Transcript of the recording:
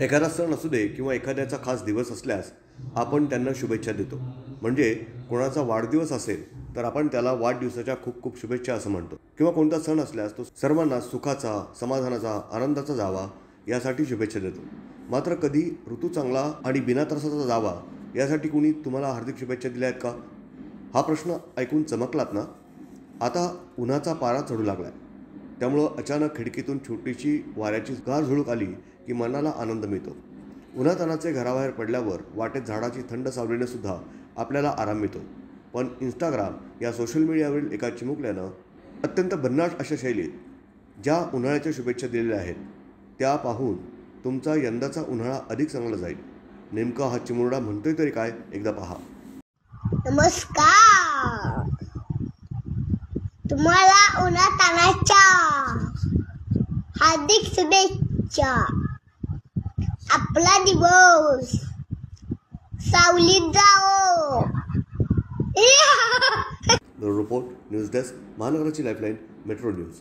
एखादा सण असू दे किंवा एखाद्याचा खास दिवस असल्यास आपण त्यांना शुभेच्छा देतो. म्हणजे कोणाचा वाढदिवस असेल तर आपण त्याला वाढदिवसाच्या खूप खूप शुभेच्छा असं म्हणतो. किंवा कोणता सण असल्यास तो सर्वांना सुखाचा, समाधानाचा, आनंदाचा जावा यासाठी शुभेच्छा देतो. मात्र कधी ऋतू चांगला आणि बिना त्रासाचा जावा यासाठी कुणी तुम्हाला हार्दिक शुभेच्छा दिल्या आहेत का? हा प्रश्न ऐकून चमकलात ना? आता उन्हाचा पारा चढू लागला आहे. त्यामुळं अचानक खिडकीतून छोटीशी वाऱ्याची गार झुळूक आली की मनाला आनंद मिळतो. उन्हातानाचे घराबाहेर पडल्यावर वाटेत झाडाची थंड सावलीने सुद्धा आपल्याला आराम मिळतो. पण इंस्टाग्राम या सोशल मीडियावरील एका चिमुकल्यानं अत्यंत भन्नाट अशा शैलीत ज्या उन्हाळ्याच्या शुभेच्छा दिलेल्या आहेत त्या पाहून तुमचा यंदाचा उन्हाळा अधिक चांगला जाईल. नेमका हा चिमुरडा म्हणतोय तरी काय, एकदा पहा. नमस्कार. तुम्हाला उन्हातानाच्या हार्दिक शुभेच्छा. आपला दिवस सावलीत जाओ. रिपोर्ट न्यूज डेस्क, महानगराची लाईफलाईन, मेट्रो न्यूज.